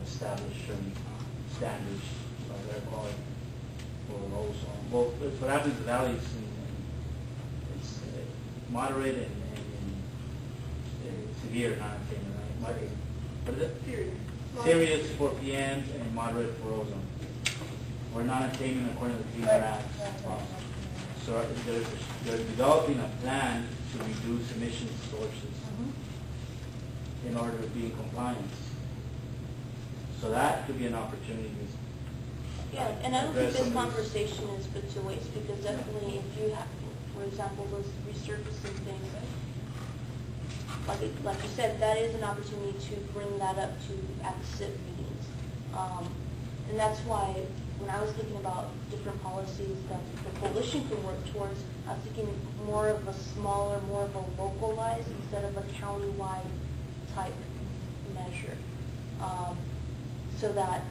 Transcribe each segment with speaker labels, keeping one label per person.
Speaker 1: establish certain standards of air quality for ozone. Well, what happens in the valley is it's moderate and severe non-attainment, right? Moderate. What is it? Serious for PMs and moderate for ozone. Or non-attainment according to the Clean Air Act. So they're developing a plan to reduce emission sources in order to be in compliance. So that could be an opportunity.
Speaker 2: Yeah, and I don't think this conversation is put to waste, because definitely if you have, for example, those resurfacing things, like you said, that is an opportunity to bring that up at the CIP meetings. And that's why when I was thinking about different policies that the coalition can work towards, I was thinking more of a smaller, more of a localized instead of a county-wide type measure, so that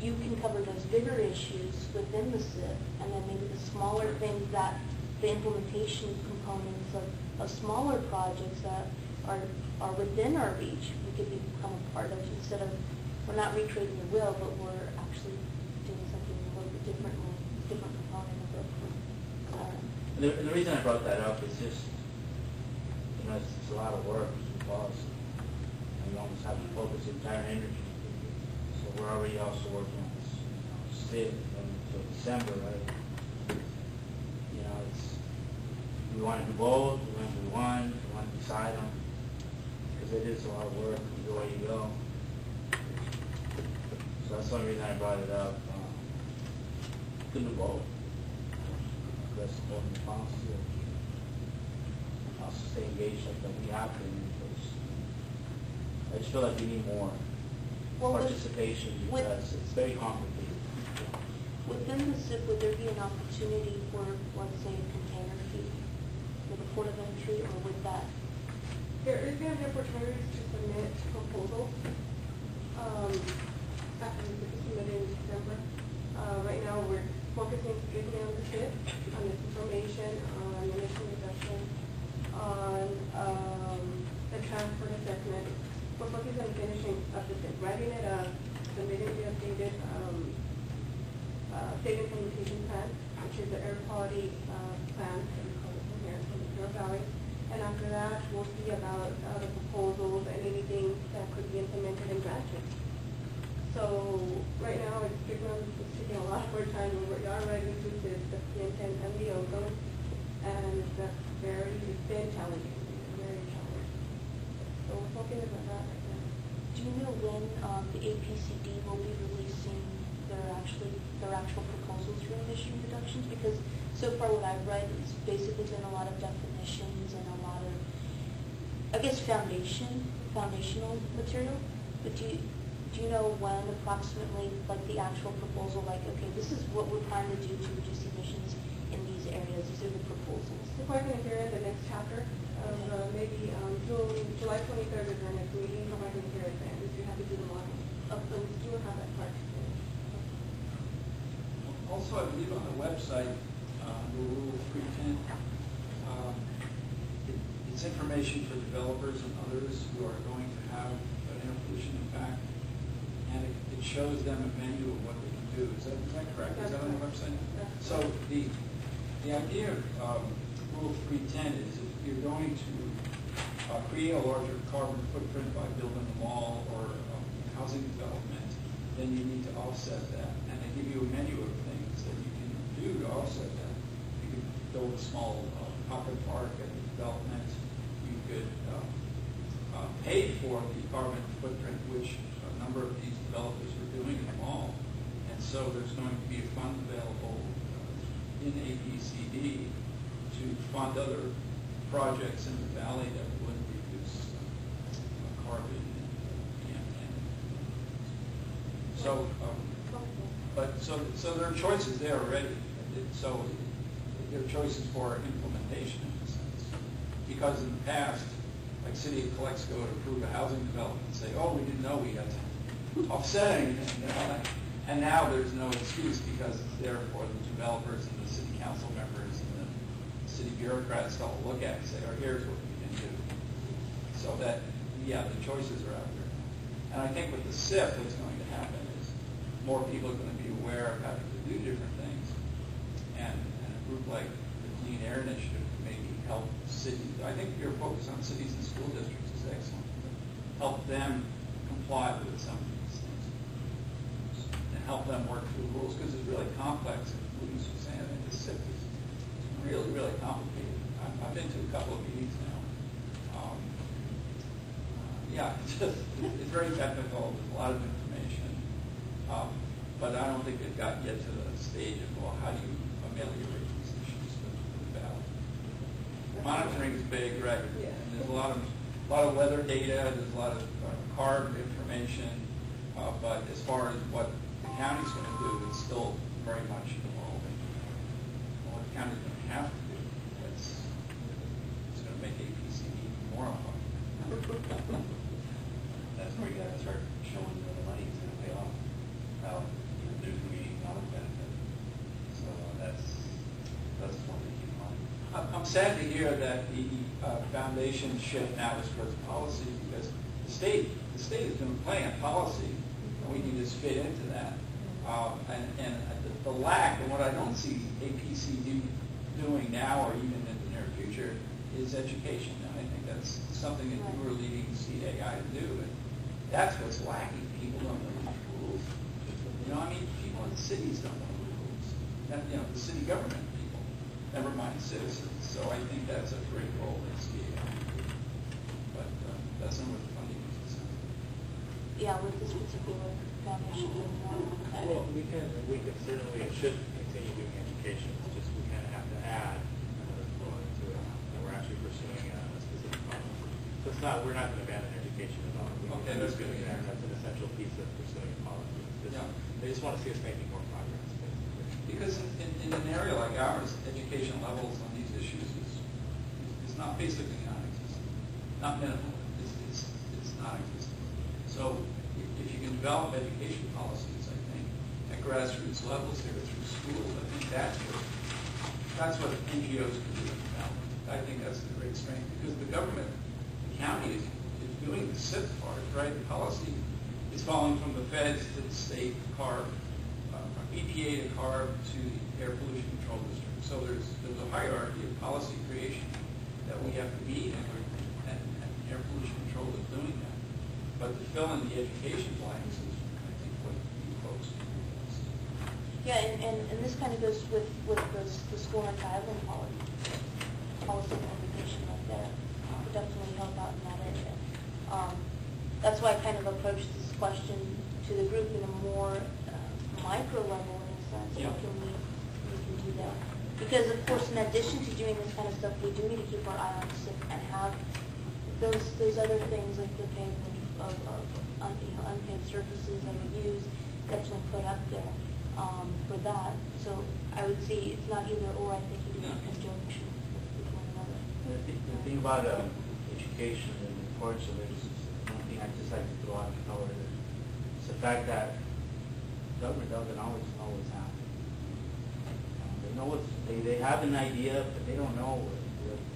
Speaker 2: you can cover those bigger issues within the SIP, and then maybe the smaller things that the implementation components of smaller projects that are within our reach, we could become a part of, instead of, we're not recreating the wheel, but we're actually doing something a little bit differently, different component of it.
Speaker 1: And the reason I brought that up is just, it's a lot of work involved. And you almost have to focus the entire energy. So we're already also working on this SIP until December, right? We want to do both, we want to do one, we want to decide on, because it is a lot of work either way you go. So that's the only reason I brought it up. You can do both. Address the both responses. Also stay engaged like that we have to, because I just feel like we need more participation, because it's very complicated.
Speaker 2: Within the SIP, would there be an opportunity for, let's say, a container fee for the port of entry, or would that?
Speaker 3: There is going to be opportunities to submit proposals after we get submitted in December. Right now, we're focusing strictly on the SIP, on this information, on emission reduction, on the transport assessment. We're focused on finishing up the SIP, writing it up, submitting the updated state implementation plan, which is the air quality plan that we call it from here, from the Pure Valley. And after that, we'll see about the proposals and anything that could be implemented and granted. So right now, it's taking a lot more time. We are writing through the PM10 and the ozone, and that's it's been challenging, very challenging. So we're focusing on that right now.
Speaker 2: Do you know when the APCD will be releasing their actual proposals for emission reductions? Because so far what I've read is basically been a lot of definitions and a lot of, I guess, foundational material. But do you know when approximately, like, the actual proposal, like, okay, this is what we're trying to do to reduce emissions in these areas? These are the proposals.
Speaker 3: We're probably going to hear the next chapter of maybe July 23rd is our next meeting. We're probably going to hear it then, if you have to do the modeling. So we do have that part.
Speaker 4: Also, I believe on the website, Rule 310, it's information for developers and others who are going to have an air pollution impact, and it shows them a menu of what they can do. Is that correct? Is that on the website? So the idea of Rule 310 is if you're going to create a larger carbon footprint by building a mall or housing development, then you need to offset that. And they give you a menu of things that you can do to offset that. You could build a small pocket park at the development. You could pay for the carbon footprint, which a number of these developers are doing in the mall. And so there's going to be a fund available in APCD to fund other projects in the valley that would reduce carbon and so so there are choices there already. So there are choices for implementation in a sense. Because in the past, like City of Calexico would approve a housing development and say, oh, we didn't know we had to offset anything. And now there's no excuse because it's there for the developers and the city council members and the city bureaucrats to all look at and say, oh, here's what we can do. So that, yeah, the choices are out there. And I think with the SIP, what's going to happen is more people are going to be aware of having to do different things. And a group like the Clean Air Initiative can maybe help cities. I think your focus on cities and school districts is excellent. Help them comply with some of these things. And help them work through rules, because it's really complex. And Louise was saying, I think the SIP is really, really complicated. I've been to a couple of meetings now. Yeah, it's very technical. There's a lot of information. But I don't think they've gotten yet to the stage of, well, how do you ameliorate these issues with the ballot? Monitoring is big, right?
Speaker 3: Yeah.
Speaker 4: And there's a lot of weather data. There's a lot of CARB information. But as far as what the county's going to do, it's still very much evolving. What the county's going to have to do, it's going to make APC even more unpopular.
Speaker 5: That's where you got to start showing where the money is going to pay off. How there's going to be economic benefit. So that's one to keep in mind.
Speaker 4: I'm sad to hear that the foundation shift now is towards policy, because the state is going to play on policy, and we can just fit into that. And the lack, and what I don't see APC doing now or even in the near future, is education. And I think that's something that you were leading CAI to do. And that's what's lacking. People don't know the rules. You know, I mean, people in the cities don't know the rules. And, you know, the city government people, never mind citizens. So I think that's a great role in CAI. But that's not what the funding is.
Speaker 2: Yeah, with this particular foundation.
Speaker 1: Well, we can certainly and should continue doing education. It's just we kind of have to add another component to it. And we're actually pursuing a specific problem. So we're not going to abandon education at all.
Speaker 4: Okay, that's good.
Speaker 1: That's an essential piece of pursuing policy. They just want to see us making more progress.
Speaker 4: Because in an area like ours, education levels on these issues is not basically non-existent. Not minimal. It's non-existent. So if you can develop education policies, I think, at grassroots levels here through schools, I think that's what NGOs can do now. I think that's the great strength, because the government, the county is doing the SIP part, right? The policy is falling from the feds to the state, CARB, EPA to CARB to the Air Pollution Control District. So there's a hierarchy of policy creation that we have to meet, and Air Pollution Control is doing that. But to fill in the education blanks is, I think, what you folks do.
Speaker 2: Yeah, and this kind of goes with the school entitlement policy implementation right there. Would definitely help out in that area. That's why I kind of approached this question to the group in a more micro level in a sense.
Speaker 4: Yeah.
Speaker 2: How can we can do that? Because of course, in addition to doing this kind of stuff, we do need to keep our eye on the SIP and have those other things like the payment of unpaid services that we use definitely put up there for that. So I would say it's not either or. I think you do in conjunction with one another.
Speaker 1: The thing about education and the importance of it is one thing I just like to throw out and cover it. It's the fact that government doesn't always have. They know they have an idea, but they don't know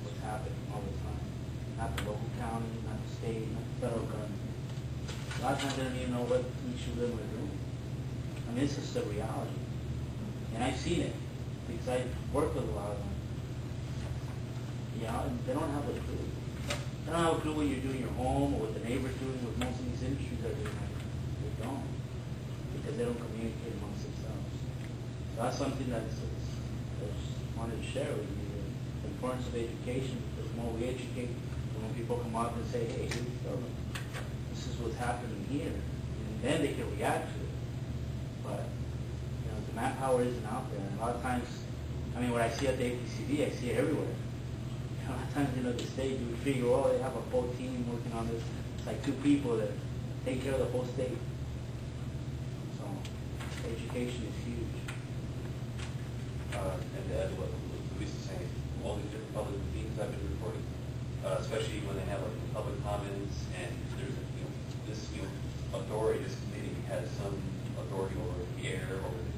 Speaker 1: what's happening all the time. Not the local county, not the state, not the federal government. A lot of times they don't even know what each of them are doing. I mean, it's just a reality. And I've seen it because I work with a lot of them. Yeah, and they don't have a clue. They don't have a clue what you're doing at home or what the neighbor's doing with most of these industries that are doing. They don't. Because they don't communicate amongst themselves. So that's something that I just wanted to share with you. The importance of education, because the more we educate, the more people come out and say, hey, this is what's happening here. And then they can react to it. But, you know, the manpower isn't out there. And a lot of times, I mean, what I see at the APCD, I see it everywhere. A lot of times, you know, the state, you figure, oh, they have a whole team working on this. It's like 2 people that take care of the whole state. So, education is huge.
Speaker 5: And to add to what Luis is saying, all these different public meetings I've been reporting, especially when they have like public comments and there's this authority, this committee has some authority over the air, over the